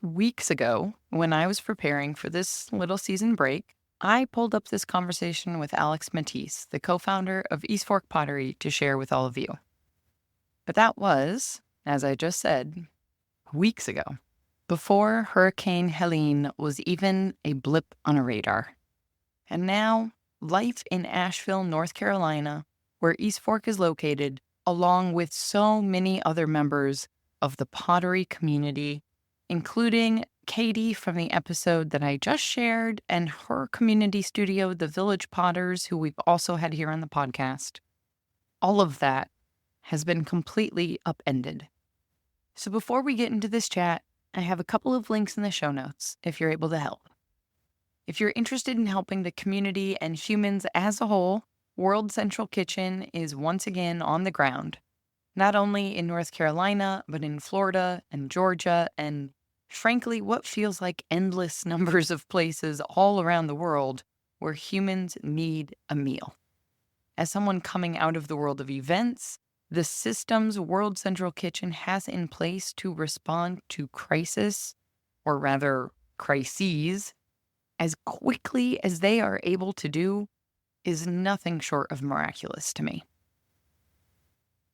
Weeks ago, when I was preparing for this little season break, I pulled up this conversation with Alex Matisse, the co founder of Eastfork Pottery, to share with all of you. But that was, as I just said, weeks ago, before Hurricane Helene was even a blip on a radar. And now, life in Asheville, North Carolina, where Eastfork is located, along with so many other members of the pottery community, including Katie from the episode that I just shared and her community studio, The Village Potters, who we've also had here on the podcast. All of that has been completely upended. So before we get into this chat, I have a couple of links in the show notes if you're able to help. If you're interested in helping the community and humans as a whole, World Central Kitchen is once again on the ground, not only in North Carolina, but in Florida and Georgia, and frankly, what feels like endless numbers of places all around the world where humans need a meal. As someone coming out of the world of events, the systems World Central Kitchen has in place to respond to crisis, or rather crises, as quickly as they are able to do is nothing short of miraculous to me.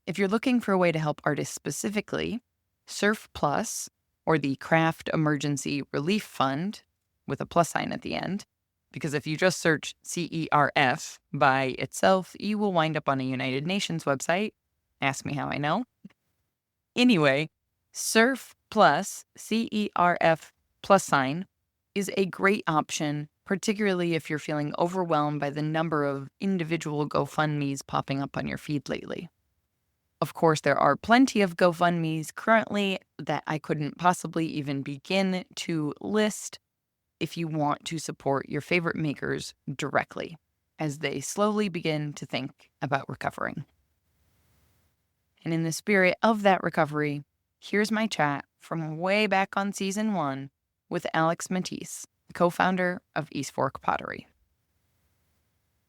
If you're looking for a way to help artists specifically, Surf Plus, or the Craft Emergency Relief Fund, with a plus sign at the end, because if you just search CERF by itself, you will wind up on a United Nations website. Ask me how I know. Anyway, Surf Plus, CERF plus sign, is a great option, particularly if you're feeling overwhelmed by the number of individual GoFundMes popping up on your feed lately. Of course, there are plenty of GoFundMes currently that I couldn't possibly even begin to list if you want to support your favorite makers directly as they slowly begin to think about recovering. And in the spirit of that recovery, here's my chat from way back on season 1 with Alex Matisse, the co-founder of Eastfork Pottery.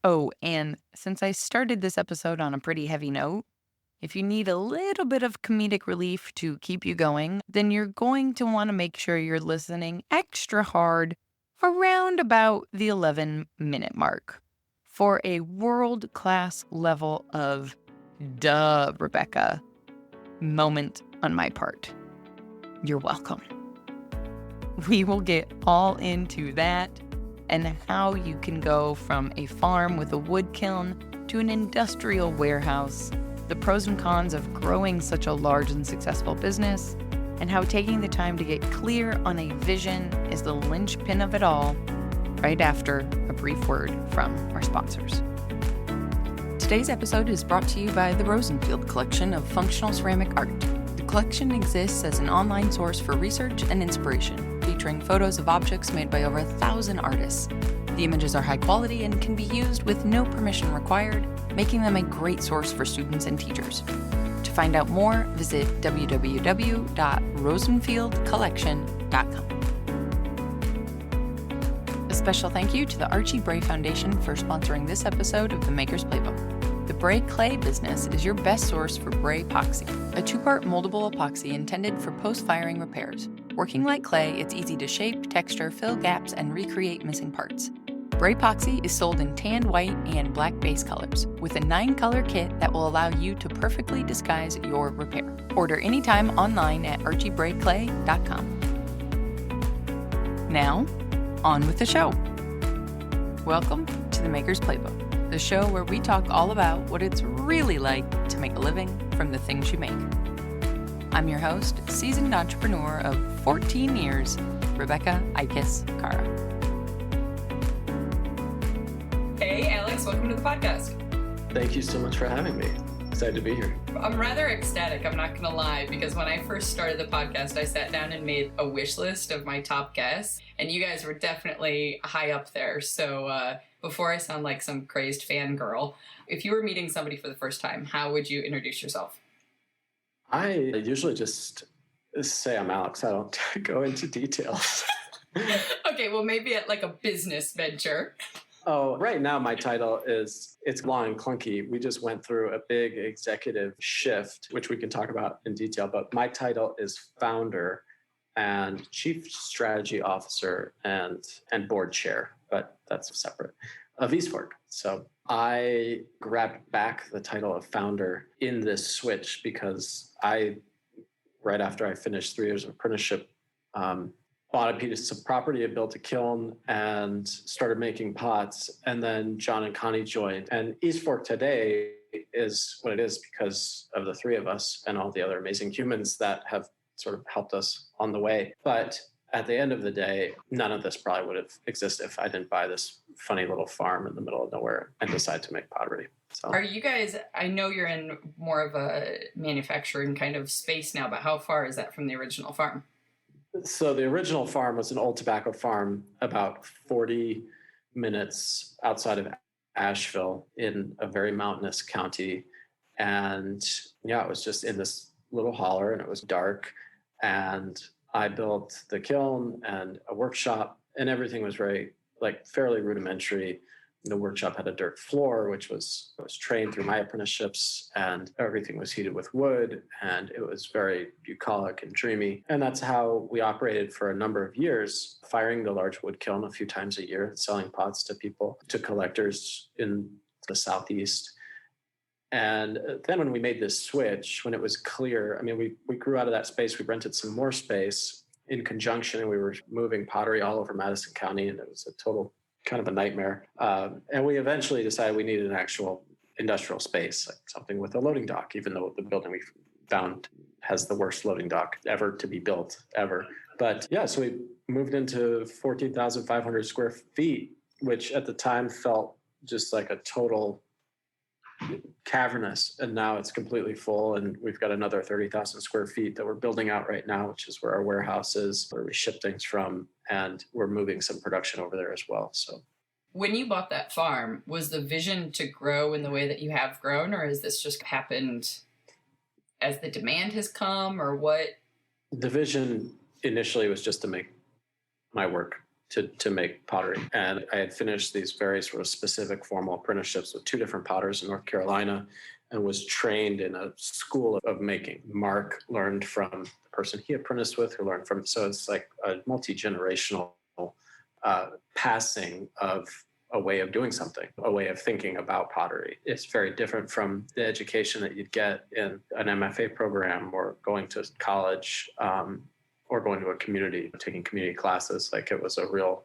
Oh, and since I started this episode on a pretty heavy note, if you need a little bit of comedic relief to keep you going, then you're going to want to make sure you're listening extra hard around about the 11-minute mark for a world-class level of duh, Rebecca moment on my part. You're welcome. We will get all into that and how you can go from a farm with a wood kiln to an industrial warehouse, the pros and cons of growing such a large and successful business, and how taking the time to get clear on a vision is the linchpin of it all, right after a brief word from our sponsors. Today's episode is brought to you by the Rosenfield Collection of Functional Ceramic Art. The collection exists as an online source for research and inspiration, featuring photos of objects made by over 1,000 artists. The images are high quality and can be used with no permission required, making them a great source for students and teachers. To find out more, visit www.rosenfieldcollection.com. A special thank you to the Archie Bray Foundation for sponsoring this episode of The Maker's Playbook. The Bray Clay business is your best source for Bray Epoxy, a 2-part moldable epoxy intended for post-firing repairs. Working like clay, it's easy to shape, texture, fill gaps, and recreate missing parts. Bray Epoxy is sold in tanned white and black base colors, with a 9-color kit that will allow you to perfectly disguise your repair. Order anytime online at archiebrayclay.com. Now, on with the show. Welcome to The Maker's Playbook, the show where we talk all about what it's really like to make a living from the things you make. I'm your host, seasoned entrepreneur of 14 years, Rebecca Ikes Cara. Hey, Alex, welcome to the podcast. Thank you so much for having me. Excited to be here. I'm rather ecstatic, I'm not going to lie, because when I first started the podcast, I sat down and made a wish list of my top guests, and you guys were definitely high up there. So before I sound like some crazed fangirl, if you were meeting somebody for the first time, how would you introduce yourself? I usually just say I'm Alex. I don't go into details. Okay, well, maybe at like a business venture. Oh, right now my title is, it's long and clunky. We just went through a big executive shift, which we can talk about in detail, but my title is founder and chief strategy officer and board chair, but that's separate, of Eastfork. So I grabbed back the title of founder in this switch because right after I finished 3 years of apprenticeship, bought a piece of property, I built a kiln and started making pots. And then John and Connie joined. And Eastfork today is what it is because of the three of us and all the other amazing humans that have sort of helped us on the way. But at the end of the day, none of this probably would have existed if I didn't buy this funny little farm in the middle of nowhere and decide to make pottery. So, are you guys, I know you're in more of a manufacturing kind of space now, but how far is that from the original farm? So the original farm was an old tobacco farm about 40 minutes outside of Asheville in a very mountainous county. And yeah, it was just in this little holler and it was dark. And I built the kiln and a workshop and everything was fairly rudimentary. The workshop had a dirt floor, which was trained through my apprenticeships, and everything was heated with wood, and it was very bucolic and dreamy. And that's how we operated for a number of years, firing the large wood kiln a few times a year, selling pots to people, to collectors in the Southeast. And then when we made this switch, when it was clear, I mean, we grew out of that space, we rented some more space in conjunction, and we were moving pottery all over Madison County, and it was a total kind of a nightmare. And we eventually decided we needed an actual industrial space, like something with a loading dock, even though the building we found has the worst loading dock ever to be built, ever. But yeah, so we moved into 14,500 square feet, which at the time felt just like a total cavernous, and now it's completely full, and we've got another 30,000 square feet that we're building out right now, which is where our warehouse is, where we ship things from, and we're moving some production over there as well. So when you bought that farm, was the vision to grow in the way that you have grown, or has this just happened as the demand has come, or what? The vision initially was just to make my work, to make pottery. And I had finished these very sort of specific formal apprenticeships with two different potters in North Carolina and was trained in a school of making. Mark learned from the person he apprenticed with, who learned from, so it's like a multi-generational passing of a way of doing something, a way of thinking about pottery. It's very different from the education that you'd get in an MFA program or going to college, or going to a community, taking community classes. Like, it was a real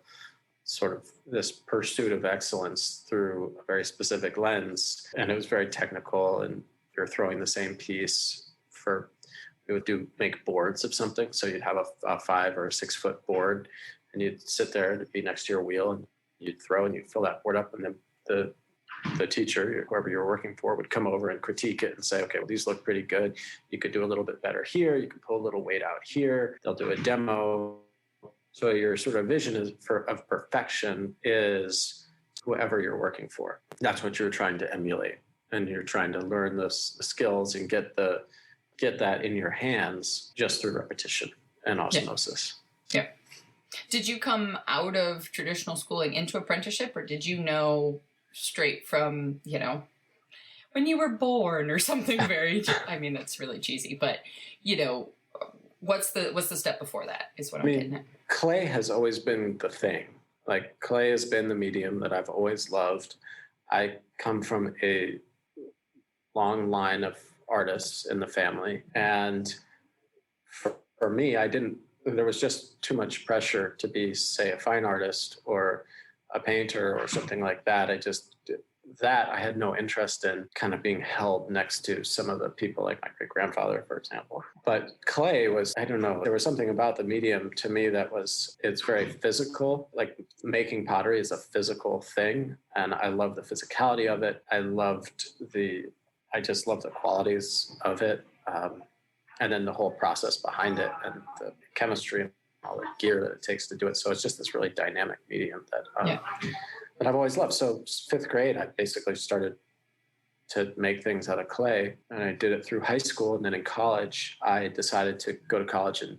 sort of this pursuit of excellence through a very specific lens. And it was very technical, and you're throwing the same piece we would make boards of something. So you'd have a 5 or 6 foot board, and you'd sit there and it'd be next to your wheel, and you'd throw and you'd fill that board up, and then the teacher, whoever you're working for, would come over and critique it and say, okay, well, these look pretty good. You could do a little bit better here. You could pull a little weight out here. They'll do a demo. So your sort of vision of perfection is whoever you're working for. That's what you're trying to emulate. And you're trying to learn the skills and get that in your hands just through repetition and osmosis. Yeah. Did you come out of traditional schooling into apprenticeship, or did you know straight from, when you were born or something very, I mean, that's really cheesy, but what's the step before that is what I'm getting at. Clay has always been the thing. Like, clay has been the medium that I've always loved. I come from a long line of artists in the family. And for me, there was just too much pressure to be, say, a fine artist or a painter or something like that. I had no interest in kind of being held next to some of the people like my great grandfather, for example. But clay was, I don't know, there was something about the medium to me it's very physical. Like, making pottery is a physical thing. And I love the physicality of it. I just loved the qualities of it. And then the whole process behind it and the chemistry and all the gear that it takes to do it. So it's just this really dynamic medium that I've always loved. So 5th grade, I basically started to make things out of clay, and I did it through high school. And then in college, I decided to go to college and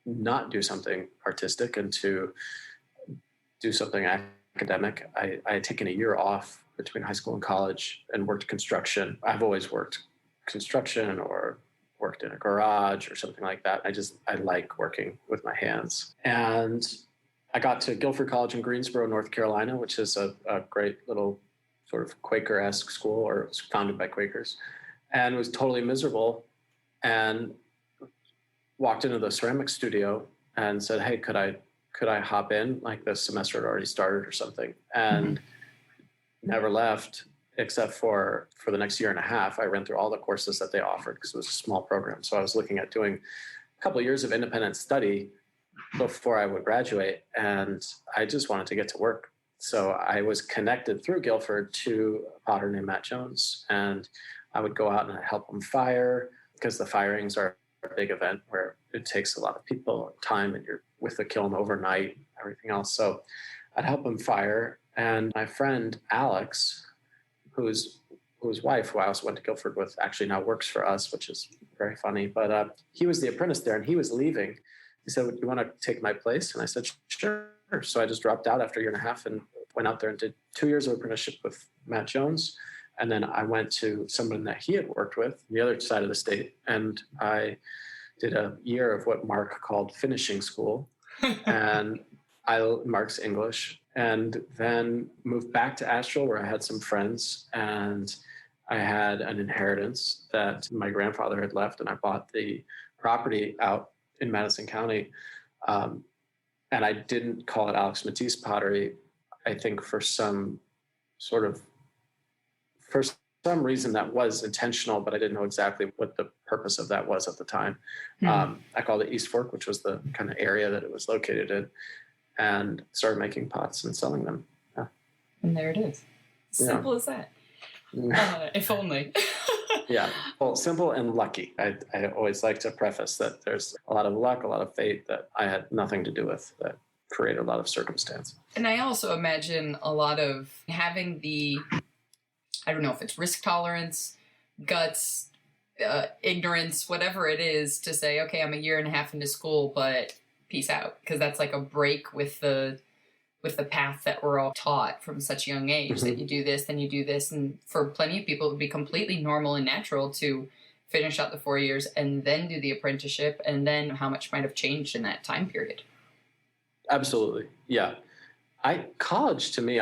not do something artistic and to do something academic. I had taken a year off between high school and college and worked construction. I've always worked construction or worked in a garage or something like that. I like working with my hands. And I got to Guilford College in Greensboro, North Carolina, which is a great little sort of Quaker-esque school, or it was founded by Quakers, and was totally miserable, and walked into the ceramic studio and said, hey, could I hop in? Like the semester had already started or something, and never left, except for the next year and a half. I ran through all the courses that they offered because it was a small program. So I was looking at doing a couple of years of independent study before I would graduate, and I just wanted to get to work. So I was connected through Guilford to a potter named Matt Jones, and I would go out and help him fire, because the firings are a big event where it takes a lot of people, time, and you're with the kiln overnight, everything else. So I'd help him fire. And my friend Alex, whose wife, who I also went to Guilford with, actually now works for us, which is very funny. But he was the apprentice there, and he was leaving. He said, "You want to take my place?" And I said, "Sure." So I just dropped out after a year and a half and went out there and did 2 years of apprenticeship with Matt Jones. And then I went to someone that he had worked with, the other side of the state, and I did a year of what Mark called finishing school. And Mark's English, and then moved back to Asheville, where I had some friends, and I had an inheritance that my grandfather had left, and I bought the property out in Madison County. And I didn't call it Alex Matisse Pottery, I think for some reason that was intentional, but I didn't know exactly what the purpose of that was at the time. I called it Eastfork, which was the kind of area that it was located in, and started making pots and selling them. Yeah. And there it is. Simple as that. If only. Yeah. Well, simple and lucky. I always like to preface that there's a lot of luck, a lot of fate that I had nothing to do with, that created a lot of circumstance. And I also imagine a lot of having the, I don't know if it's risk tolerance, guts, ignorance, whatever it is, to say, okay, I'm a year and a half into school, but peace out. Because that's like a break with the path that we're all taught from such a young age, that you do this, then you do this. And for plenty of people, it would be completely normal and natural to finish out the 4 years and then do the apprenticeship, and then how much might have changed in that time period. Absolutely. Yeah. College to me,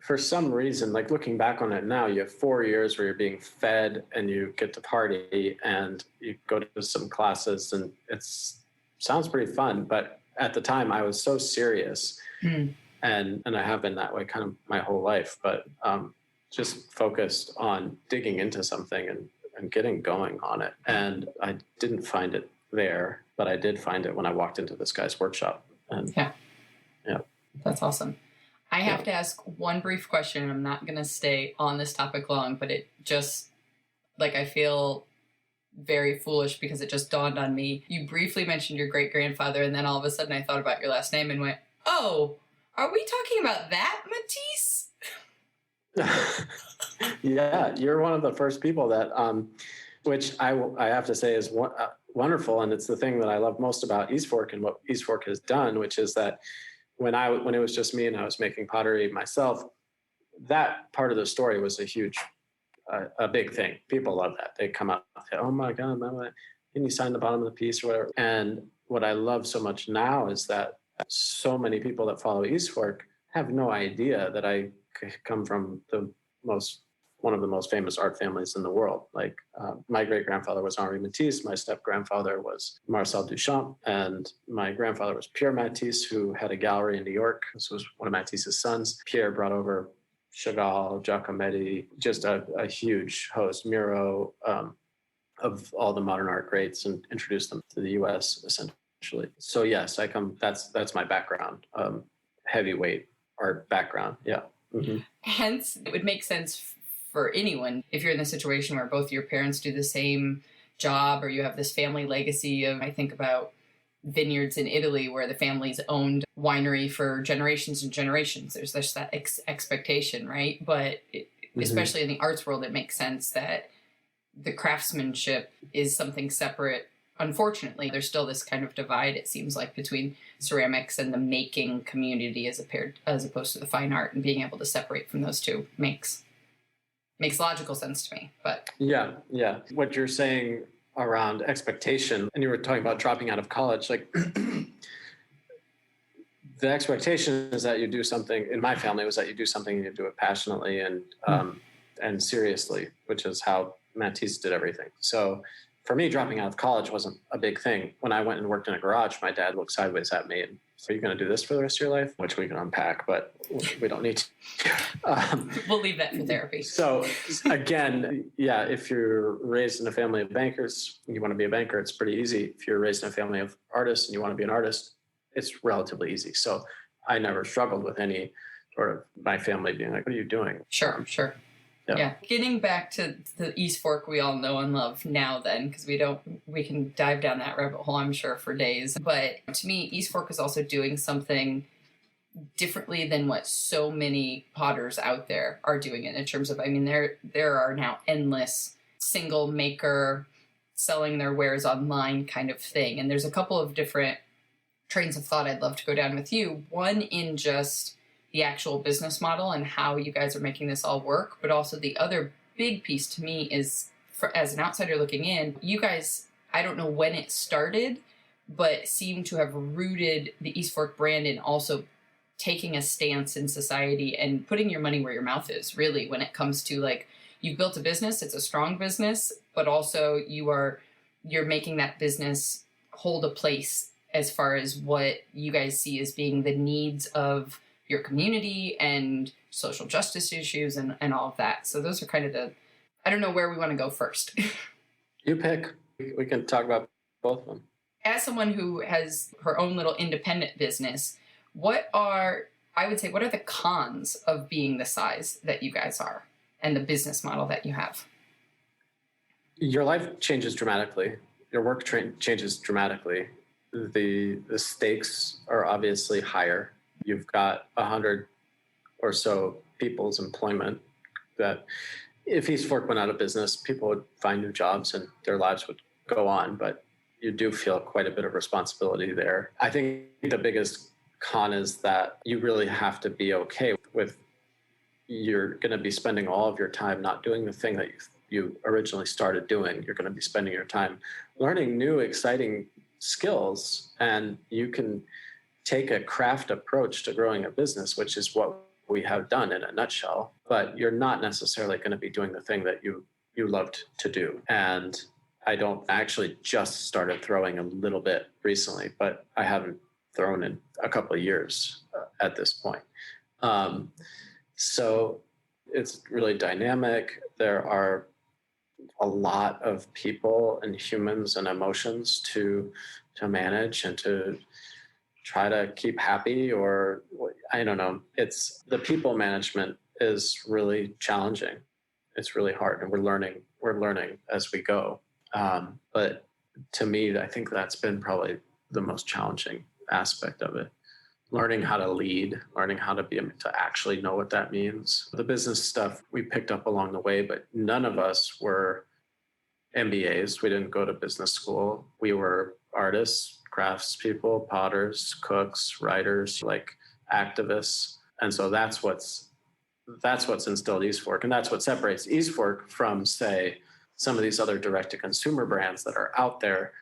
for some reason, like looking back on it now, you have 4 years where you're being fed and you get to party and you go to some classes, and sounds pretty fun. But at the time I was so serious, and I have been that way kind of my whole life, but just focused on digging into something and getting going on it. And I didn't find it there, but I did find it when I walked into this guy's workshop. And yeah. That's awesome. I have to ask one brief question. I'm not going to stay on this topic long, but it just, like, I feel very foolish because it just dawned on me. You briefly mentioned your great-grandfather, and then all of a sudden I thought about your last name and went, oh, are we talking about that Matisse? Yeah, you're one of the first people that, which I have to say is wonderful. And it's the thing that I love most about Eastfork and what Eastfork has done, which is that when it was just me and I was making pottery myself, that part of the story was a big thing. People love that. They come up and say, oh my God, can you sign the bottom of the piece or whatever? And what I love so much now is that so many people that follow Eastfork have no idea that I come from one of the most famous art families in the world. Like my great-grandfather was Henri Matisse, my step-grandfather was Marcel Duchamp, and my grandfather was Pierre Matisse, who had a gallery in New York. This was one of Matisse's sons. Pierre brought over Chagall, Giacometti, just a huge host, Miro, of all the modern art greats, and introduced them to the U.S. essentially. So yes, that's my background, heavyweight art background. Yeah. Mm-hmm. Hence, it would make sense for anyone if you're in the situation where both your parents do the same job, or you have this family legacy of, I think about vineyards in Italy where the family's owned winery for generations and generations. There's just that expectation, right? But especially in the arts world, it makes sense that the craftsmanship is something separate. Unfortunately, there's still this kind of divide, it seems like, between ceramics and the making community as opposed to the fine art, and being able to separate from those two makes logical sense to me. But yeah. What you're saying around expectation, and you were talking about dropping out of college, like the expectation is that you do something. In my family, was that you do something and you do it passionately and seriously, which is how Matisse did everything. So for me, dropping out of college wasn't a big thing. When I went and worked in a garage, my dad looked sideways at me and said, "Are you going to do this for the rest of your life?" Which we can unpack, but we don't need to. We'll leave that for therapy. So again, yeah, if you're raised in a family of bankers and you want to be a banker, it's pretty easy. If you're raised in a family of artists and you want to be an artist, it's relatively easy. So I never struggled with any sort of my family being like, "What are you doing?" Sure. Yeah. Getting back to the Eastfork we all know and love now then, because we can dive down that rabbit hole, I'm sure, for days. But to me, Eastfork is also doing something differently than what so many potters out there are doing it in terms of, I mean, there are now endless single maker selling their wares online kind of thing. And there's a couple of different trains of thought I'd love to go down with you. One in just the actual business model and how you guys are making this all work. But also the other big piece to me is, as an outsider looking in, you guys, I don't know when it started, but seem to have rooted the Eastfork brand in also taking a stance in society and putting your money where your mouth is, really, when it comes to, like, you've built a business, it's a strong business, but also you're making that business hold a place as far as what you guys see as being the needs of your community and social justice issues and all of that. So those are kind of I don't know where we want to go first. You pick. We can talk about both of them. As someone who has her own little independent business, what are the cons of being the size that you guys are and the business model that you have? Your life changes dramatically. Your work changes dramatically. The stakes are obviously higher. You've got 100 or so people's employment that if Eastfork went out of business, people would find new jobs and their lives would go on, but you do feel quite a bit of responsibility there. I think the biggest con is that you really have to be okay with you're going to be spending all of your time not doing the thing that you originally started doing. You're going to be spending your time learning new, exciting skills, and you can take a craft approach to growing a business, which is what we have done in a nutshell, but you're not necessarily going to be doing the thing that you loved to do. And I don't actually just started throwing a little bit recently, but I haven't thrown in a couple of years at this point. So it's really dynamic. There are a lot of people and humans and emotions to manage and to try to keep happy, or I don't know. It's the people management is really challenging. It's really hard, and we're learning as we go. But to me, I think that's been probably the most challenging aspect of it. Learning how to lead, learning how to actually know what that means. The business stuff we picked up along the way, but none of us were MBAs. We didn't go to business school. We were artists, craftspeople, potters, cooks, writers, like activists. And so that's what's instilled Eastfork. And that's what separates Eastfork from, say, some of these other direct-to-consumer brands that are out there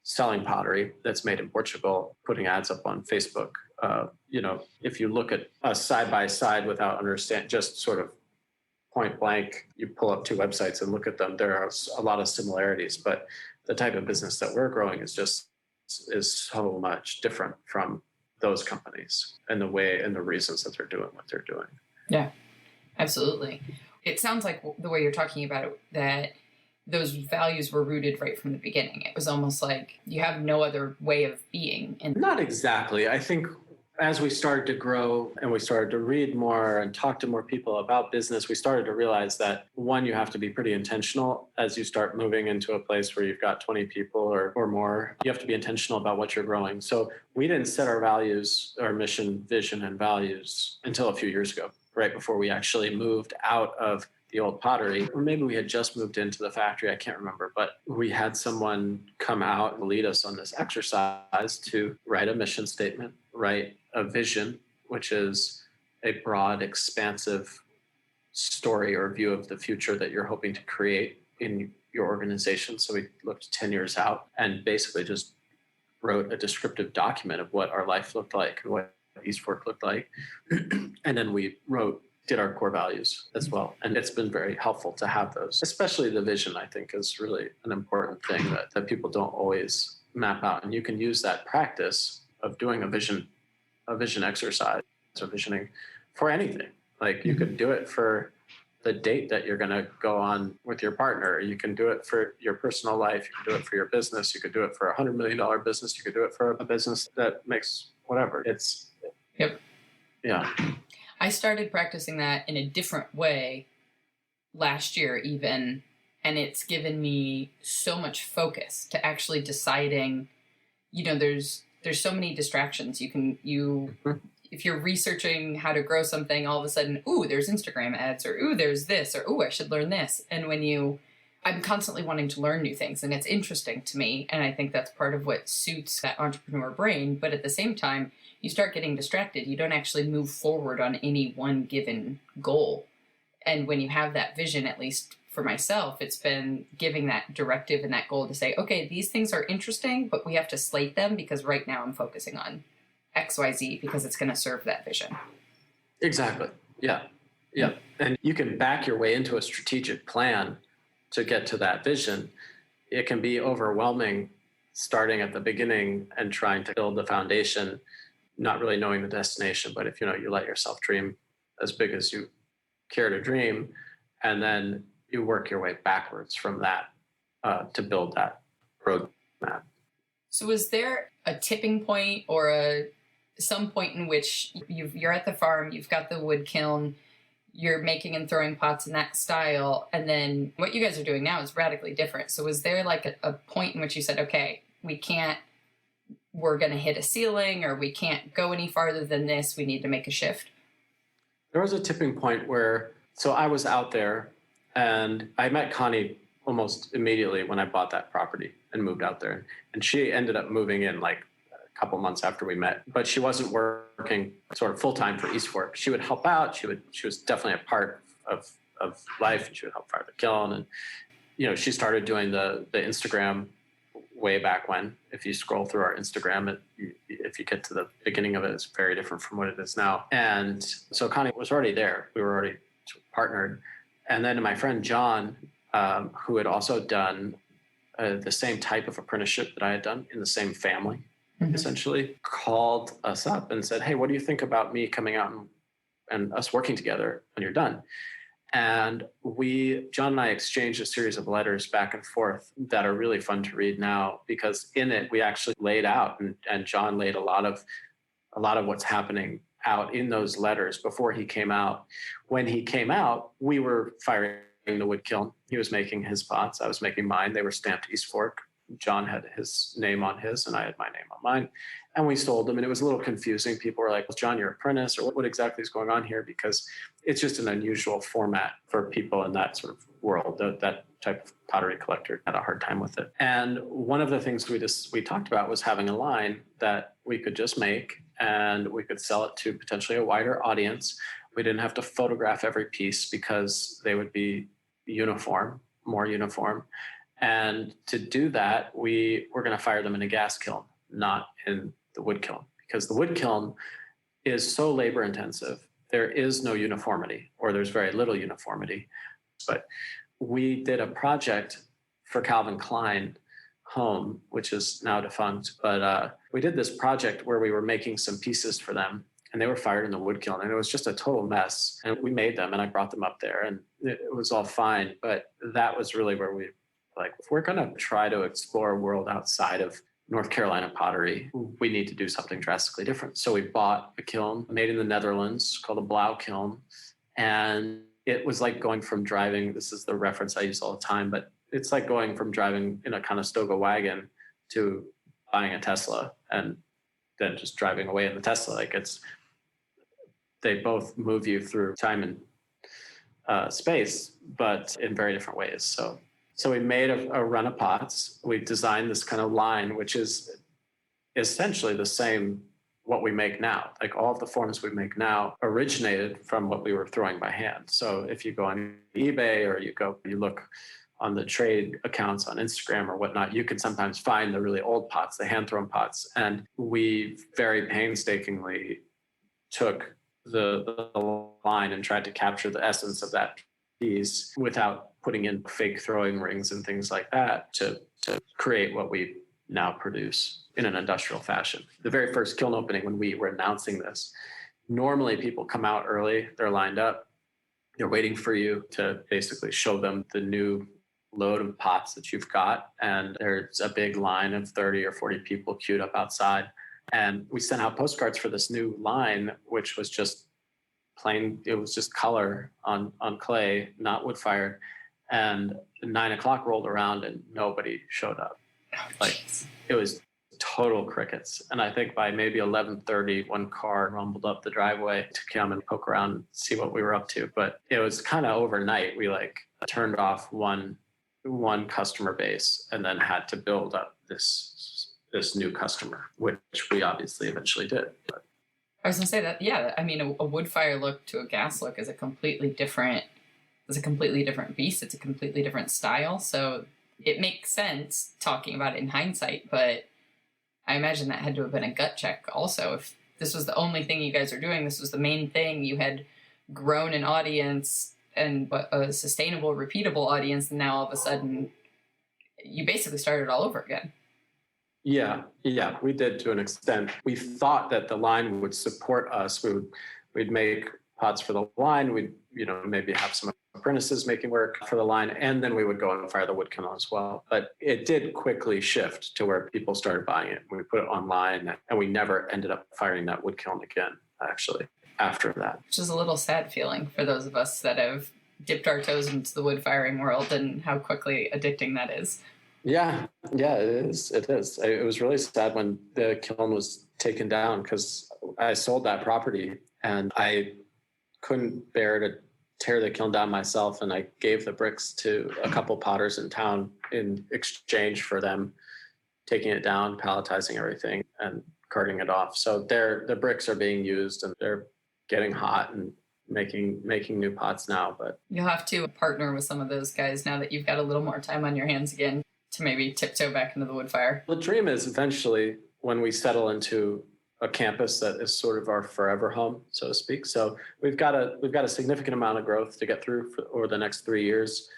selling pottery that's made in Portugal, putting ads up on Facebook. If you look at us side by side without just sort of point blank, you pull up two websites and look at them, there are a lot of similarities, but the type of business that we're growing is so much different from those companies and the way and the reasons that they're doing what they're doing. Yeah, absolutely. It sounds like the way you're talking about it, that those values were rooted right from the beginning. It was almost like you have no other way of being. And not exactly. I think as we started to grow and we started to read more and talk to more people about business, we started to realize that, one, you have to be pretty intentional as you start moving into a place where you've got 20 people or more. You have to be intentional about what you're growing. So we didn't set our values, our mission, vision, and values until a few years ago, right before we actually moved out of the old pottery. Or maybe we had just moved into the factory, I can't remember, but we had someone come out and lead us on this exercise to write a mission statement, write a vision, which is a broad, expansive story or view of the future that you're hoping to create in your organization. So we looked 10 years out and basically just wrote a descriptive document of what our life looked like and what Eastfork looked like. And then we did our core values as well. And it's been very helpful to have those, especially the vision, I think, is really an important thing that people don't always map out. And you can use that practice of doing a vision exercise or visioning for anything. Like you could do it for the date that you're going to go on with your partner. You can do it for your personal life. You can do it for your business. You could do it for $100 million business. You could do it for a business that makes whatever. Yep. Yeah. I started practicing that in a different way last year even, and it's given me so much focus to actually deciding, there's so many distractions. If you're researching how to grow something, all of a sudden, ooh, there's Instagram ads, or ooh, there's this, or ooh, I should learn this. And I'm constantly wanting to learn new things, and it's interesting to me. And I think that's part of what suits that entrepreneur brain. But at the same time, you start getting distracted. You don't actually move forward on any one given goal. And when you have that vision, at least for myself, it's been giving that directive and that goal to say, okay, these things are interesting, but we have to slate them because right now I'm focusing on XYZ because it's going to serve that vision. Exactly. Yeah. Yeah. And you can back your way into a strategic plan to get to that vision. It can be overwhelming starting at the beginning and trying to build the foundation, not really knowing the destination. But if you let yourself dream as big as you care to dream, and then you work your way backwards from that to build that roadmap. So is there a tipping point or some point in which you're at the farm, you've got the wood kiln, you're making and throwing pots in that style, and then what you guys are doing now is radically different. So is there like a point in which you said, okay, we're going to hit a ceiling, or we can't go any farther than this, we need to make a shift? There was a tipping point so I was out there and I met Connie almost immediately when I bought that property and moved out there. And she ended up moving in like a couple months after we met, but she wasn't working sort of full-time for Eastfork. She would help out. She was definitely a part of life, and she would help fire the kiln. And, she started doing the Instagram way back when. If you scroll through our Instagram, if you get to the beginning of it, it's very different from what it is now. And so Connie was already there. We were already partnered. And then my friend John, who had also done the same type of apprenticeship that I had done in the same family, essentially, called us up and said, hey, what do you think about me coming out and us working together when you're done? And John and I exchanged a series of letters back and forth that are really fun to read now, because in it we actually laid out, and John laid a lot of what's happening out in those letters before he came out. When he came out, we were firing the wood kiln. He was making his pots. I was making mine. They were stamped Eastfork. John had his name on his and I had my name on mine. And we sold them. And it was a little confusing. People were like, well, John, you're an apprentice, or what exactly is going on here? Because it's just an unusual format for people in that sort of world. That type of pottery collector had a hard time with it. And one of the things we talked about was having a line that we could just make and we could sell it to potentially a wider audience. We didn't have to photograph every piece because they would be more uniform. And to do that, we were going to fire them in a gas kiln, not in the wood kiln, because the wood kiln is so labor intensive. There is no uniformity, or there's very little uniformity. But we did a project for Calvin Klein Home, which is now defunct. But we did this project where we were making some pieces for them, and they were fired in the wood kiln, and it was just a total mess. And we made them, and I brought them up there, and it was all fine. But that was really where we, if we're going to try to explore a world outside of North Carolina pottery, we need to do something drastically different. So we bought a kiln made in the Netherlands called a Blauw kiln. And it was like going from driving, this is the reference I use all the time, but it's like going from driving in a Conestoga wagon to buying a Tesla and then just driving away in the Tesla. They both move you through time and space, but in very different ways. So we made a run of pots. We designed this kind of line, which is essentially the same what we make now. Like all of the forms we make now originated from what we were throwing by hand. So if you go on eBay or you look on the trade accounts on Instagram or whatnot, you could sometimes find the really old pots, the hand-thrown pots. And we very painstakingly took the line and tried to capture the essence of that piece without putting in fake throwing rings and things like that to create what we now produce in an industrial fashion. The very first kiln opening, when we were announcing this, normally people come out early, they're lined up, they're waiting for you to basically show them the new load of pots that you've got. And there's a big line of 30 or 40 people queued up outside. And we sent out postcards for this new line, which was just plain, it was just color on clay, not wood fired. And 9 o'clock rolled around and nobody showed up. Like, it was total crickets. And I think by maybe 11:30, one car rumbled up the driveway to come and poke around and see what we were up to. But it was kind of overnight. We like turned off one customer base and then had to build up this new customer, which we obviously eventually did. But I was gonna say that, yeah. I mean, a wood fire look to a gas look is a completely different beast. It's a completely different style. So it makes sense talking about it in hindsight, but I imagine that had to have been a gut check also. If this was the only thing you guys are doing, this was the main thing, you had grown an audience and a sustainable, repeatable audience, and now all of a sudden you basically started all over again. Yeah, we did to an extent. We thought that the line would support us. We'd make pots for the line. We'd maybe have some apprentices making work for the line, and then we would go and fire the wood kiln as well. But it did quickly shift to where people started buying it. We put it online, and we never ended up firing that wood kiln again, actually, after that. Which is a little sad feeling for those of us that have dipped our toes into the wood firing world and how quickly addicting that is. Yeah, it is. It is. It was really sad when the kiln was taken down because I sold that property and I couldn't bear to tear the kiln down myself, and I gave the bricks to a couple potters in town in exchange for them taking it down, palletizing everything, and carting it off. So the bricks are being used and they're getting hot and making new pots now. But you'll have to partner with some of those guys now that you've got a little more time on your hands again to maybe tiptoe back into the wood fire. The dream is eventually when we settle into a campus that is sort of our forever home, so to speak. So we've got a significant amount of growth to get through over the next 3 years.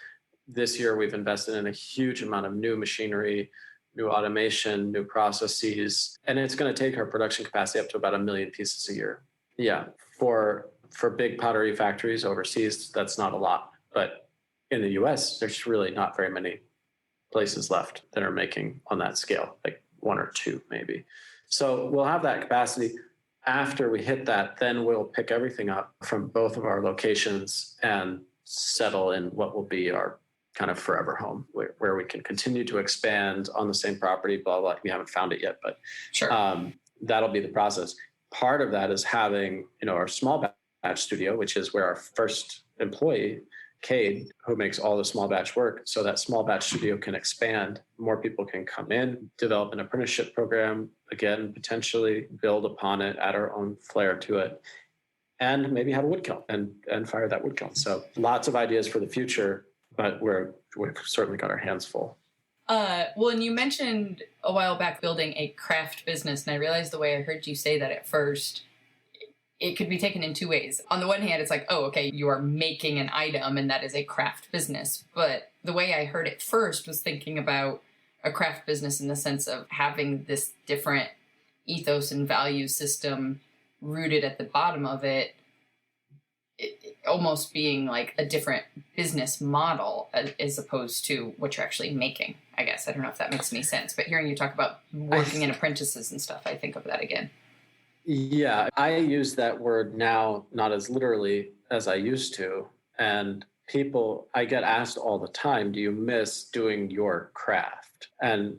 This year, we've invested in a huge amount of new machinery, new automation, new processes, and it's going to take our production capacity up to about 1 million pieces a year. Yeah, for big pottery factories overseas, that's not a lot, but in the U.S., there's really not very many places left that are making on that scale, like 1 or 2 maybe. So we'll have that capacity. After we hit that, then we'll pick everything up from both of our locations and settle in what will be our kind of forever home, where we can continue to expand on the same property, blah, blah. We haven't found it yet, but sure. That'll be the process. Part of that is having, our small batch studio, which is where our first employee, Cade, who makes all the small batch work, so that small batch studio can expand. More people can come in, develop an apprenticeship program, again, potentially build upon it, add our own flair to it, and maybe have a wood kiln and fire that wood kiln. So lots of ideas for the future, but we've certainly got our hands full. Well, and you mentioned a while back building a craft business, and I realized the way I heard you say that at first, it could be taken in 2 ways. On the one hand, it's like, oh, okay, you are making an item and that is a craft business. But the way I heard it first was thinking about a craft business in the sense of having this different ethos and value system rooted at the bottom of it almost being like a different business model as opposed to what you're actually making, I guess. I don't know if that makes any sense. But hearing you talk about working in apprentices and stuff, I think of that again. Yeah, I use that word now not as literally as I used to. And I get asked all the time, do you miss doing your craft? And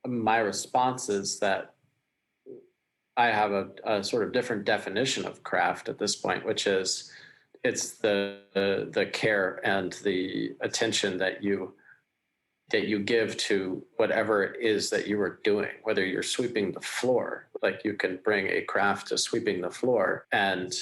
my response is that I have a sort of different definition of craft at this point, which is it's the care and the attention that you give to whatever it is that you are doing, whether you're sweeping the floor, like you can bring a craft to sweeping the floor and,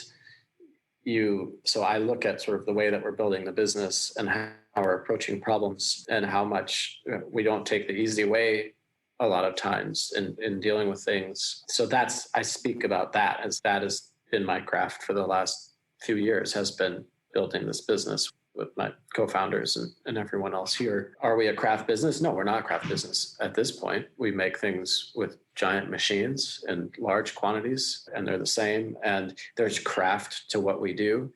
so I look at sort of the way that we're building the business and how we're approaching problems and how much we don't take the easy way a lot of times in dealing with things. So I speak about that as that has been my craft for the last few years, has been building this business with my co-founders and everyone else here. Are we a craft business? No, we're not a craft business at this point. We make things with giant machines in large quantities, and they're the same. And there's craft to what we do.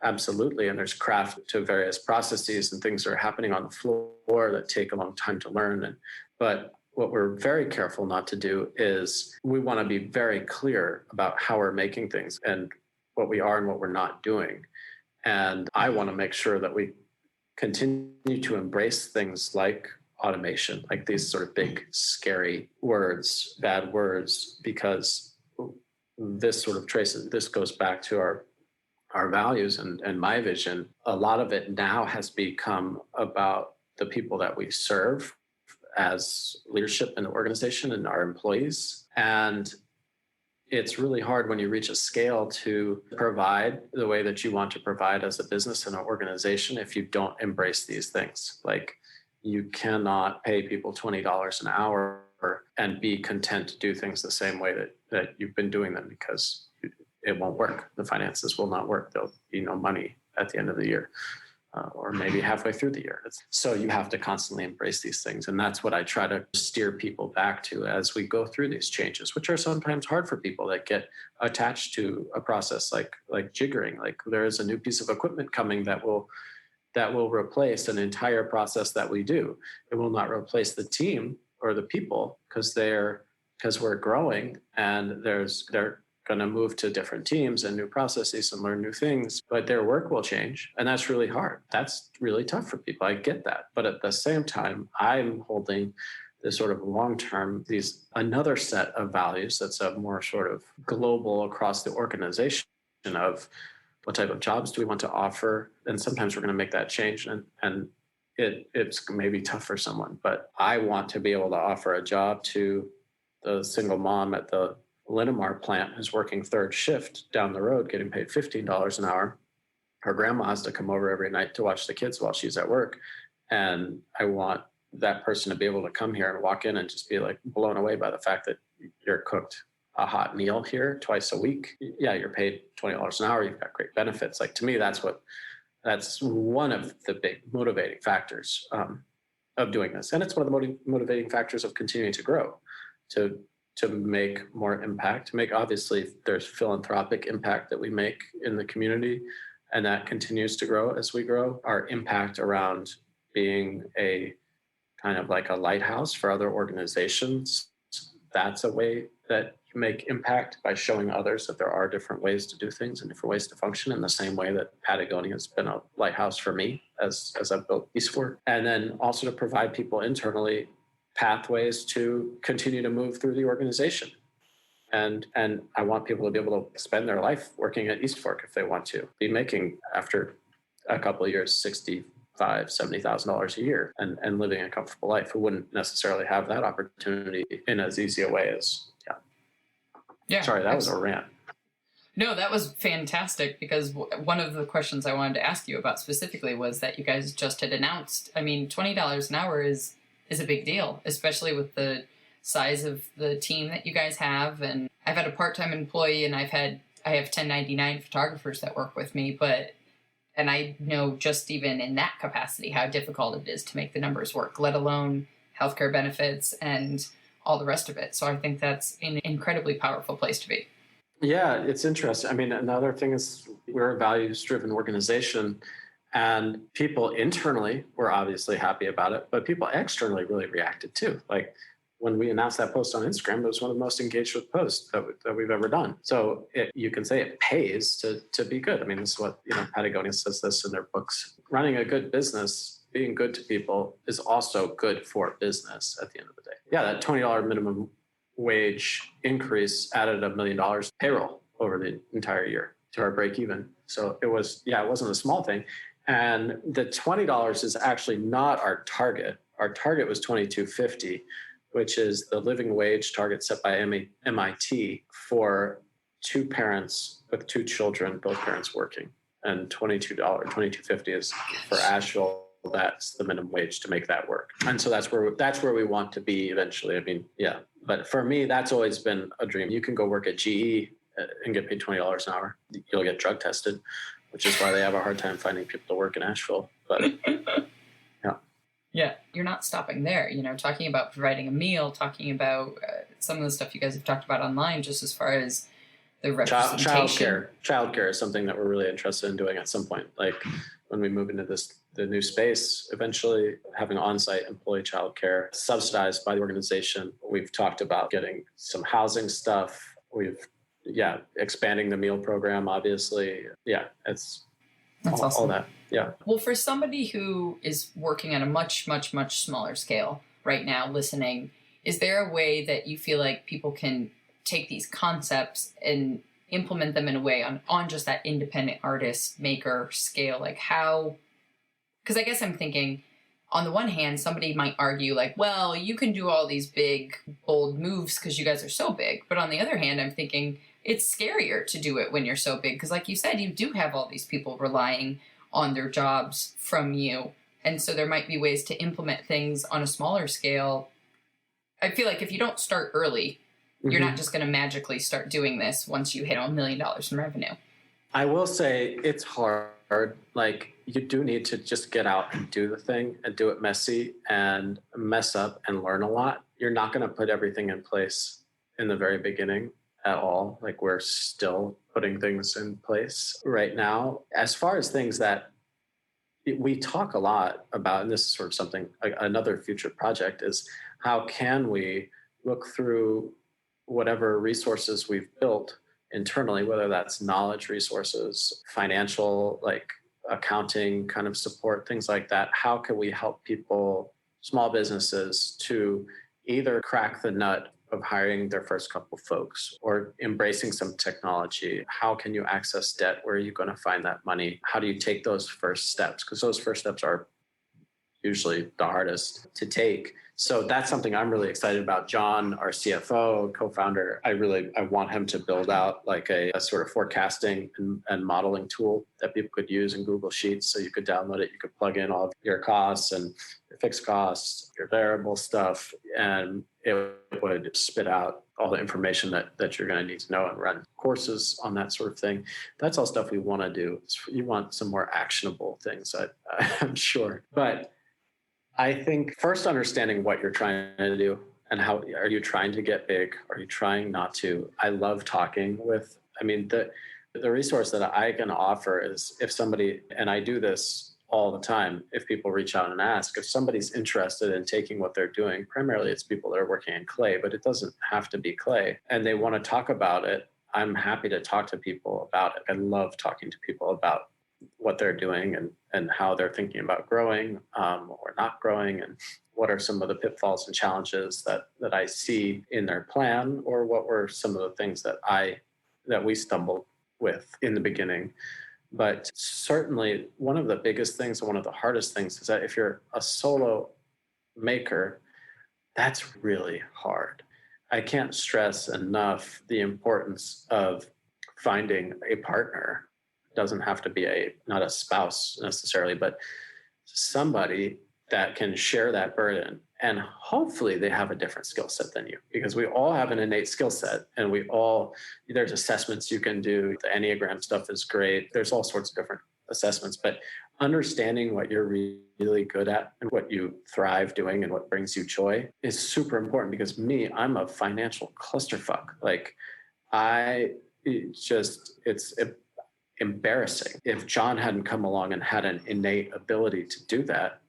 Absolutely. And there's craft to various processes and things that are happening on the floor that take a long time to learn. But what we're very careful not to do is we want to be very clear about how we're making things and what we are and what we're not doing. And I want to make sure that we continue to embrace things like automation, like these sort of big, scary words, bad words, because this sort of this goes back to our values and my vision. A lot of it now has become about the people that we serve as leadership in the organization and our employees. And it's really hard when you reach a scale to provide the way that you want to provide as a business and an organization if you don't embrace these things. Like, you cannot pay people $20 an hour and be content to do things the same way that you've been doing them, because it won't work. The finances will not work. There'll be no money at the end of the year. Or maybe halfway through the year. So you have to constantly embrace these things. And that's what I try to steer people back to as we go through these changes, which are sometimes hard for people that get attached to a process like jiggering. Like, there is a new piece of equipment coming that will replace an entire process that we do. It will not replace the team or the people, because we're growing, and they're going to move to different teams and new processes and learn new things, but their work will change. And that's really hard. That's really tough for people. I get that. But at the same time, I'm holding this sort of long-term, another set of values that's a more sort of global across the organization of what type of jobs do we want to offer. And sometimes we're going to make that change, and it's maybe tough for someone, but I want to be able to offer a job to the single mom at the Linamar plant who's working third shift down the road, getting paid $15 an hour. Her grandma has to come over every night to watch the kids while she's at work. And I want that person to be able to come here and walk in and just be like blown away by the fact that you're cooked a hot meal here twice a week. Yeah, you're paid $20 an hour. You've got great benefits. Like, to me, that's one of the big motivating factors of doing this. And it's one of the motivating factors of continuing to grow, to make more impact, obviously there's philanthropic impact that we make in the community, and that continues to grow as we grow. Our impact around being a kind of like a lighthouse for other organizations, that's a way that you make impact, by showing others that there are different ways to do things and different ways to function, in the same way that Patagonia has been a lighthouse for me as I've built Eastfork. And then also to provide people internally pathways to continue to move through the organization. And I want people to be able to spend their life working at Eastfork if they want to, be making, after a couple of years, $70,000 a year and living a comfortable life, who wouldn't necessarily have that opportunity in as easy a way as, yeah. Sorry, that was a rant. No, that was fantastic, because one of the questions I wanted to ask you about specifically was that you guys just had announced, I mean, $20 an hour is a big deal, especially with the size of the team that you guys have. And I've had a part-time employee, and I have 1099 photographers that work with me, and I know just even in that capacity how difficult it is to make the numbers work, let alone healthcare benefits and all the rest of it. So I think that's an incredibly powerful place to be. Yeah, it's interesting. I mean, another thing is, we're a values-driven organization. And people internally were obviously happy about it, but people externally really reacted too. Like, when we announced that post on Instagram, it was one of the most engaged with posts that we've ever done. So you can say it pays to be good. I mean, this is what, Patagonia says this in their books. Running a good business, being good to people, is also good for business at the end of the day. Yeah, that $20 minimum wage increase added $1 million payroll over the entire year to our break even. So it wasn't a small thing. And the $20 is actually not our target. Our target was $22.50, which is the living wage target set by MIT for two parents with two children, both parents working. and $22.50 is for Asheville. That's the minimum wage to make that work. And so that's where we want to be eventually. I mean, yeah. But for me, that's always been a dream. You can go work at GE and get paid $20 an hour. You'll get drug tested, which is why they have a hard time finding people to work in Asheville. But yeah. Yeah, you're not stopping there. Talking about providing a meal, talking about some of the stuff you guys have talked about online, just as far as the representation. Childcare is something that we're really interested in doing at some point. Like when we move into the new space, eventually having on-site employee childcare subsidized by the organization. We've talked about getting some housing stuff. Expanding the meal program, obviously. Yeah, that's awesome. All that. Yeah. Well, for somebody who is working on a much, much, much smaller scale right now, listening, is there a way that you feel like people can take these concepts and implement them in a way on just that independent artist maker scale? Like how, because I guess I'm thinking on the one hand, somebody might argue like, well, you can do all these big, bold moves because you guys are so big. But on the other hand, I'm thinking it's scarier to do it when you're so big. Because like you said, you do have all these people relying on their jobs from you. And so there might be ways to implement things on a smaller scale. I feel like if you don't start early, you're not just going to magically start doing this once you hit $1 million in revenue. I will say it's hard. Like you do need to just get out and do the thing and do it messy and mess up and learn a lot. You're not going to put everything in place in the very beginning at all. Like we're still putting things in place right now. As far as things that we talk a lot about, and this is sort of something, another future project is how can we look through whatever resources we've built internally, whether that's knowledge resources, financial, like accounting kind of support, things like that. How can we help people, small businesses, to either crack the nut of hiring their first couple folks or embracing some technology? How can you access debt? Where are you going to find that money? How do you take those first steps? Because those first steps are usually the hardest to take. So that's something I'm really excited about. John, our CFO, co-founder, I want him to build out like a sort of forecasting and modeling tool that people could use in Google Sheets. So you could download it, you could plug in all of your costs and your fixed costs, your variable stuff, and it would spit out all the information that you're going to need to know and run courses on that sort of thing. That's all stuff we want to do. You want some more actionable things, I'm sure. But I think first understanding what you're trying to do and how are you trying to get big? Are you trying not to? I love talking with, the resource that I can offer is if somebody, and I do this all the time, if people reach out and ask, if somebody's interested in taking what they're doing, primarily it's people that are working in clay, but it doesn't have to be clay, and they want to talk about it, I'm happy to talk to people about it. I love talking to people about what they're doing and how they're thinking about growing or not growing, and what are some of the pitfalls and challenges that I see in their plan, or what were some of the things that we stumbled with in the beginning. But certainly one of the biggest things and one of the hardest things is that if you're a solo maker, that's really hard. I can't stress enough the importance of finding a partner. Doesn't have to be not a spouse necessarily, but somebody that can share that burden. And hopefully they have a different skill set than you, because we all have an innate skill set, and there's assessments you can do. The Enneagram stuff is great. There's all sorts of different assessments, but understanding what you're really good at and what you thrive doing and what brings you joy is super important. Because I'm a financial clusterfuck. Like it's embarrassing. If John hadn't come along and had an innate ability to do that,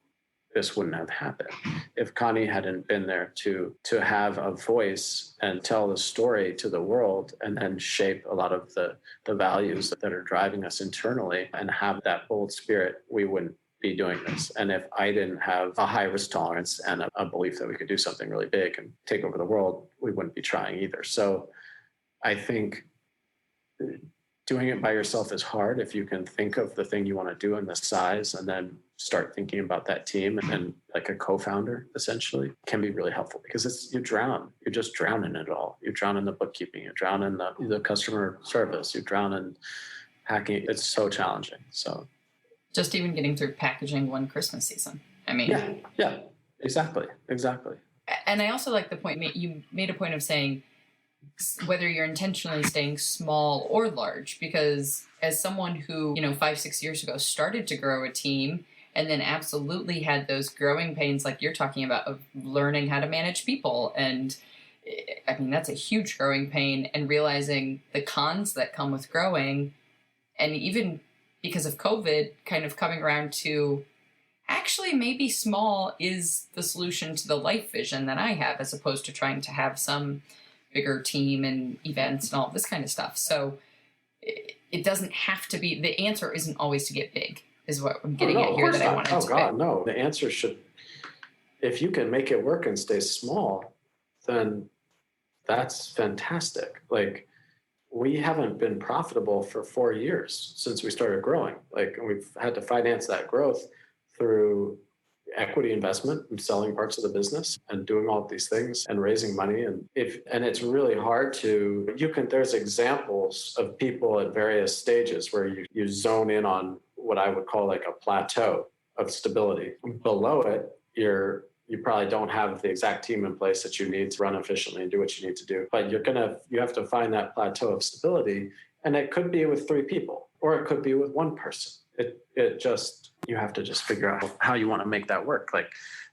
this wouldn't have happened. If Connie hadn't been there to have a voice and tell the story to the world, and then shape a lot of the values that are driving us internally, and have that bold spirit, we wouldn't be doing this. And if I didn't have a high risk tolerance and a belief that we could do something really big and take over the world, we wouldn't be trying either. So I think doing it by yourself is hard. If you can think of the thing you want to do and the size, and then start thinking about that team, and like a co-founder essentially can be really helpful, because you just drown in it all. You drown in the bookkeeping, you drown in the customer service, you drown in packing, it's so challenging. So just even getting through packaging one Christmas season. I mean, yeah, exactly. And I also like the point you made a point of saying whether you're intentionally staying small or large, because as someone who, 5-6 years ago started to grow a team and then absolutely had those growing pains like you're talking about of learning how to manage people. And I mean, that's a huge growing pain, and realizing the cons that come with growing. And even because of COVID, kind of coming around to actually maybe small is the solution to the life vision that I have, as opposed to trying to have some bigger team and events and all this kind of stuff. So it doesn't have to be, the answer isn't always to get big, is what I'm getting at here that I wanted to Oh God, no. The answer should, if you can make it work and stay small, then that's fantastic. Like, we haven't been profitable for 4 years since we started growing. Like, we've had to finance that growth through equity investment and selling parts of the business and doing all of these things and raising money. And it's really hard to, there's examples of people at various stages where you zone in on what I would call like a plateau of stability. Below it, you probably don't have the exact team in place that you need to run efficiently and do what you need to do. But you have to find that plateau of stability. And it could be with 3 people, or it could be with 1 person. You have to just figure out how you want to make that work. Like,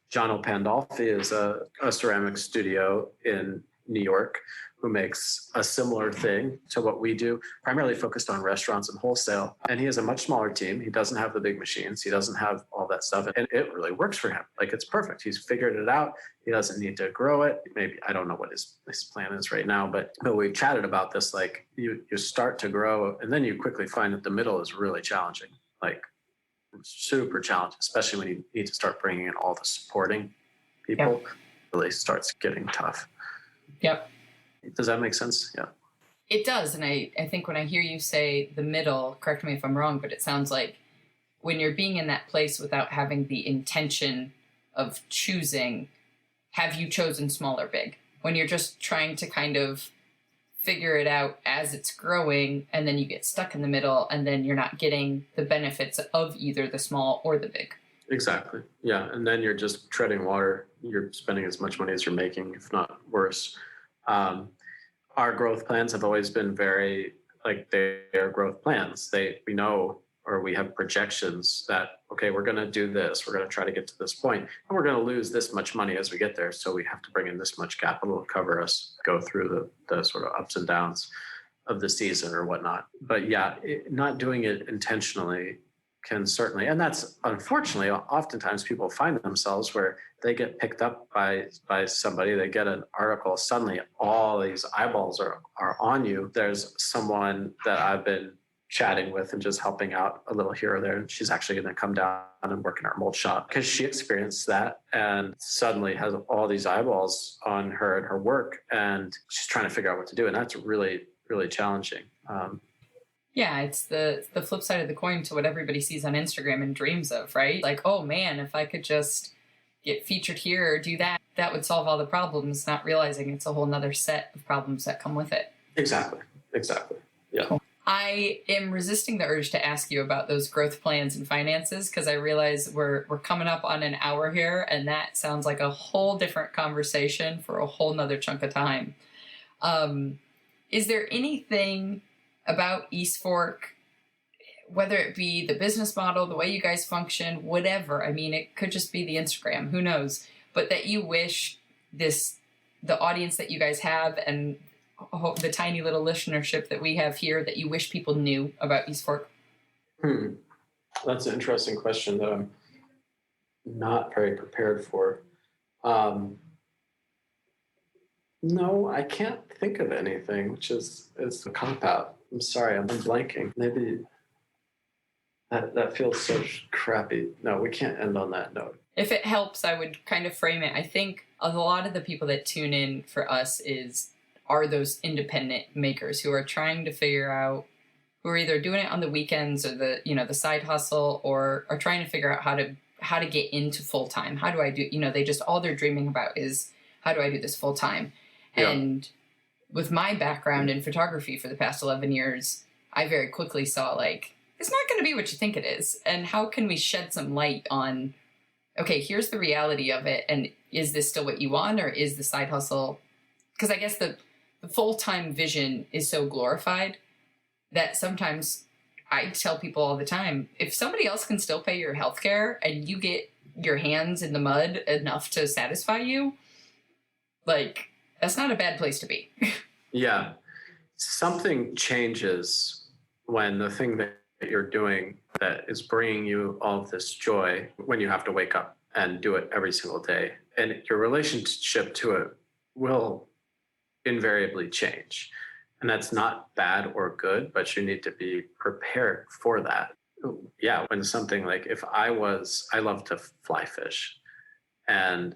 John Pandolfi is a ceramic studio in New York who makes a similar thing to what we do, primarily focused on restaurants and wholesale. And he has a much smaller team. He doesn't have the big machines. He doesn't have all that stuff. And it really works for him. Like, it's perfect. He's figured it out. He doesn't need to grow it. Maybe, I don't know what his plan is right now, but we've chatted about this. Like, you start to grow and then you quickly find that the middle is really challenging. Like, super challenging, especially when you need to start bringing in all the supporting people. Yep. Really starts getting tough. Yep. Does that make sense? Yeah. It does. And I think when I hear you say the middle, correct me if I'm wrong, but it sounds like when you're being in that place without having the intention of choosing, have you chosen small or big? When you're just trying to kind of figure it out as it's growing, and then you get stuck in the middle, and then you're not getting the benefits of either the small or the big. Exactly. Yeah. And then you're just treading water. You're spending as much money as you're making, if not worse. Our growth plans have always been very, like, they are growth plans. We know, or we have projections that, okay, we're going to do this. We're going to try to get to this point, and we're going to lose this much money as we get there. So we have to bring in this much capital to cover us, go through the sort of ups and downs of the season or whatnot. But yeah, not doing it intentionally can certainly, and that's unfortunately, oftentimes people find themselves where they get picked up by somebody, they get an article, suddenly all these eyeballs are on you. There's someone that I've been chatting with and just helping out a little here or there. And she's actually going to come down and work in our mold shop because she experienced that and suddenly has all these eyeballs on her and her work. And she's trying to figure out what to do. And that's really, really challenging. Yeah, it's the flip side of the coin to what everybody sees on Instagram and dreams of, right? Like, oh man, if I could just get featured here or do that, that would solve all the problems, not realizing it's a whole nother set of problems that come with it. Exactly. Yeah. Cool. I am resisting the urge to ask you about those growth plans and finances because I realize we're coming up on an hour here, and that sounds like a whole different conversation for a whole nother chunk of time. Is there anything about Eastfork, whether it be the business model, the way you guys function, whatever, I mean, it could just be the Instagram, who knows, but that you wish the audience that you guys have and the tiny little listenership that we have here, that you wish people knew about Eastfork? That's an interesting question that I'm not very prepared for. No, I can't think of anything, which is a cop-out. I'm sorry, I'm blanking. Maybe that feels so crappy. No, we can't end on that note. If it helps, I would kind of frame it. I think a lot of the people that tune in for us are those independent makers who are trying to figure out, who are either doing it on the weekends or the side hustle, or are trying to figure out how to get into full time. How do I do? They just, all they're dreaming about is, how do I do this full time? Yeah. And with my background in photography for the past 11 years, I very quickly saw, like, it's not going to be what you think it is. And how can we shed some light on, okay, here's the reality of it. And is this still what you want, or is the side hustle? Because I guess the full-time vision is so glorified that sometimes I tell people all the time, if somebody else can still pay your healthcare and you get your hands in the mud enough to satisfy you, like, that's not a bad place to be. Yeah. Something changes when the thing that you're doing that is bringing you all of this joy, when you have to wake up and do it every single day. And your relationship to it will invariably change. And that's not bad or good, but you need to be prepared for that. Yeah, when something like, if I love to fly fish, and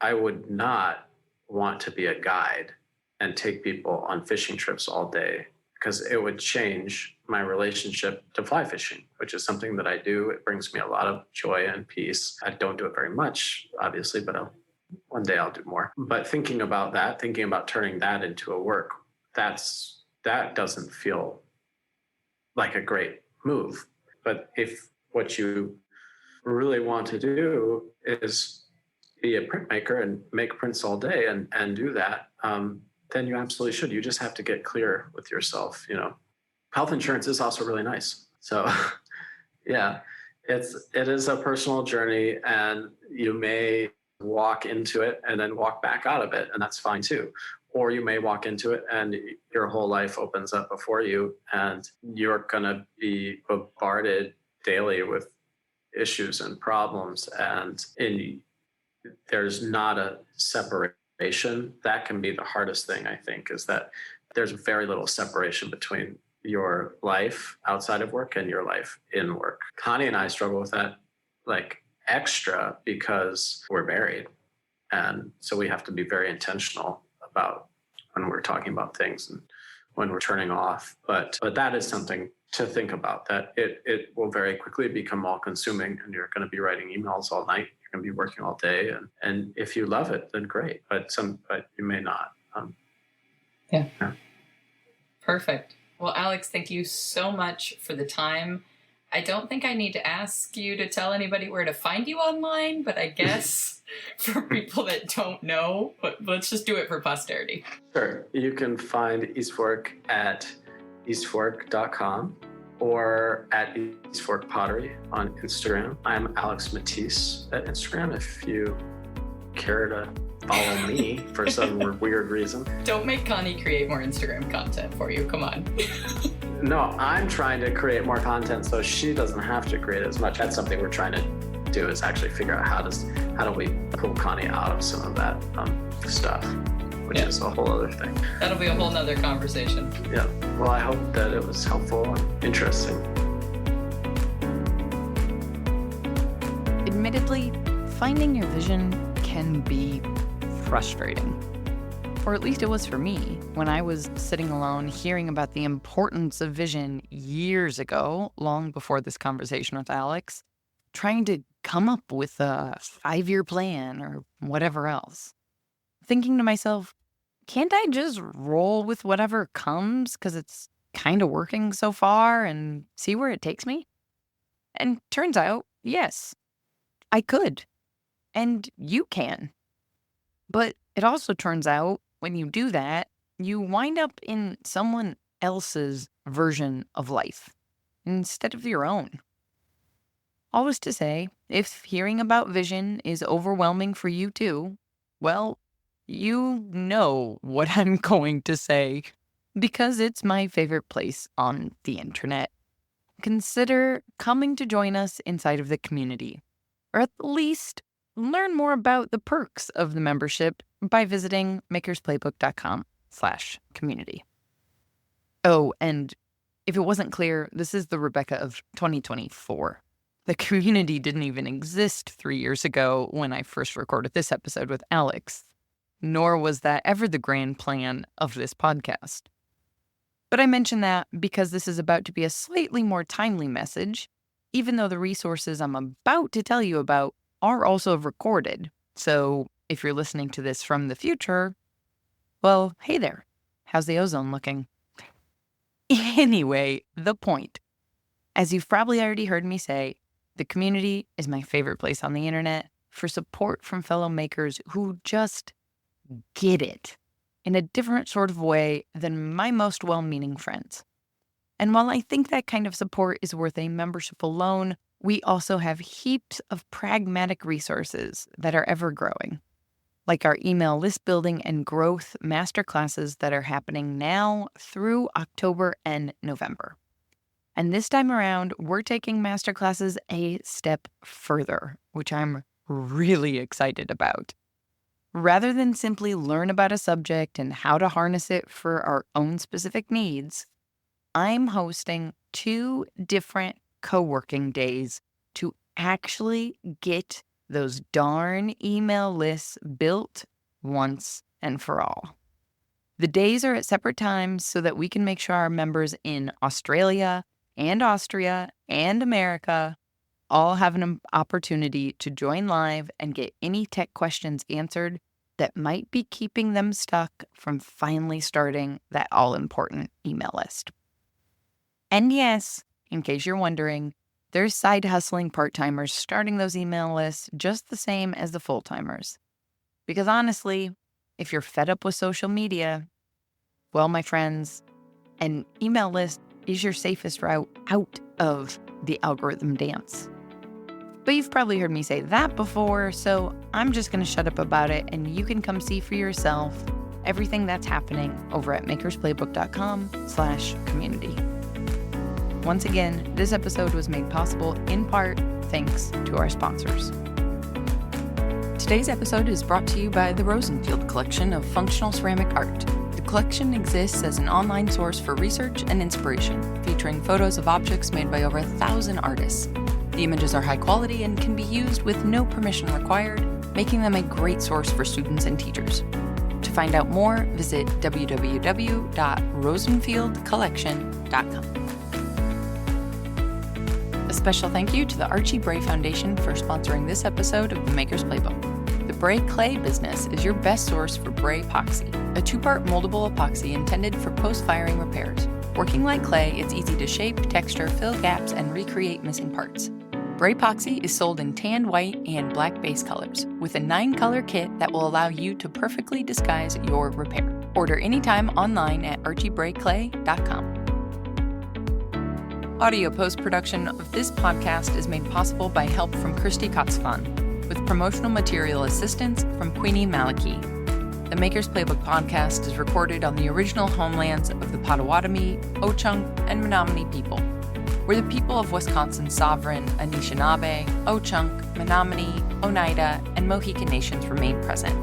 I would not want to be a guide and take people on fishing trips all day, because it would change my relationship to fly fishing, which is something that I do. It brings me a lot of joy and peace. I don't do it very much, obviously, but one day I'll do more. But thinking about turning that into a work, that doesn't feel like a great move. But if what you really want to do is be a printmaker and make prints all day and do that, then you absolutely should. You just have to get clear with yourself. Health insurance is also really nice. So yeah, it is a personal journey, and you may walk into it and then walk back out of it, and that's fine too. Or you may walk into it and your whole life opens up before you, and you're going to be bombarded daily with issues and problems, and there's not a separation. That can be the hardest thing, I think, is that there's very little separation between your life outside of work and your life in work. Connie and I struggle with that like extra because we're married. And so we have to be very intentional about when we're talking about things and when we're turning off. But that is something to think about, that it will very quickly become all consuming, and you're going to be writing emails all night. You're going to be working all day. And if you love it, then great. But you may not. Yeah. Perfect. Well, Alex, thank you so much for the time. I don't think I need to ask you to tell anybody where to find you online, but I guess for people that don't know, let's just do it for posterity. Sure. You can find Eastfork at eastfork.com or at Eastfork Pottery on Instagram. I'm Alex Matisse at Instagram if you care to follow me for some weird reason. Don't make Connie create more Instagram content for you. Come on. No, I'm trying to create more content so she doesn't have to create as much. That's something we're trying to do, is actually figure out how do we pull Connie out of some of that stuff, which is a whole other thing. That'll be a whole nother conversation. Yeah. Well, I hope that it was helpful and interesting. Admittedly, finding your vision can be frustrating. Or at least it was for me when I was sitting alone hearing about the importance of vision years ago, long before this conversation with Alex, trying to come up with a 5-year plan or whatever else. Thinking to myself, can't I just roll with whatever comes because it's kind of working so far and see where it takes me? And turns out, yes, I could. And you can. But it also turns out when you do that, you wind up in someone else's version of life instead of your own. Always to say, if hearing about vision is overwhelming for you too, well, you know what I'm going to say because it's my favorite place on the internet. Consider coming to join us inside of the community, or at least learn more about the perks of the membership by visiting makersplaybook.com/community. Oh, and if it wasn't clear, this is the Rebecca of 2024. The community didn't even exist 3 years ago when I first recorded this episode with Alex, nor was that ever the grand plan of this podcast. But I mention that because this is about to be a slightly more timely message, even though the resources I'm about to tell you about are also recorded. So if you're listening to this from the future, well, hey there. How's the ozone looking? Anyway, the point. As you've probably already heard me say, the community is my favorite place on the internet for support from fellow makers who just get it in a different sort of way than my most well-meaning friends. And while I think that kind of support is worth a membership alone, we also have heaps of pragmatic resources that are ever growing, like our email list building and growth masterclasses that are happening now through October and November. And this time around, we're taking masterclasses a step further, which I'm really excited about. Rather than simply learn about a subject and how to harness it for our own specific needs, I'm hosting 2 different co-working days to actually get those darn email lists built once and for all. The days are at separate times so that we can make sure our members in Australia and Austria and America all have an opportunity to join live and get any tech questions answered that might be keeping them stuck from finally starting that all-important email list. And yes, in case you're wondering, there's side hustling part-timers starting those email lists just the same as the full-timers. Because honestly, if you're fed up with social media, well, my friends, an email list is your safest route out of the algorithm dance. But you've probably heard me say that before, so I'm just going to shut up about it and you can come see for yourself everything that's happening over at makersplaybook.com/community. Once again, this episode was made possible in part thanks to our sponsors. Today's episode is brought to you by the Rosenfield Collection of Functional Ceramic Art. The collection exists as an online source for research and inspiration, featuring photos of objects made by over 1,000 artists. The images are high quality and can be used with no permission required, making them a great source for students and teachers. To find out more, visit www.rosenfieldcollection.com. A special thank you to the Archie Bray Foundation for sponsoring this episode of The Maker's Playbook. The Bray Clay business is your best source for Bray Epoxy, a 2-part moldable epoxy intended for post-firing repairs. Working like clay, it's easy to shape, texture, fill gaps, and recreate missing parts. Bray Epoxy is sold in tanned white and black base colors, with a 9-color kit that will allow you to perfectly disguise your repair. Order anytime online at archiebrayclay.com. Audio post-production of this podcast is made possible by help from Kirsty Kotzfan, with promotional material assistance from Queenie Maliki. The Maker's Playbook podcast is recorded on the original homelands of the Potawatomi, Ho-Chunk, and Menominee people, where the people of Wisconsin's sovereign Anishinaabe, Ho-Chunk, Menominee, Oneida, and Mohican nations remain present.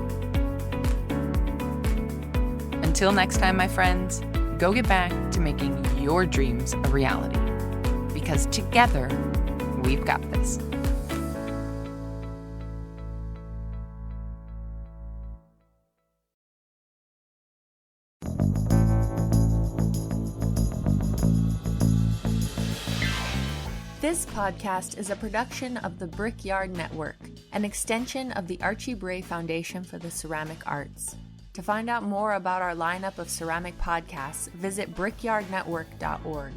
Until next time, my friends, go get back to making your dreams a reality. Because together, we've got this. This podcast is a production of the Brickyard Network, an extension of the Archie Bray Foundation for the Ceramic Arts. To find out more about our lineup of ceramic podcasts, visit brickyardnetwork.org.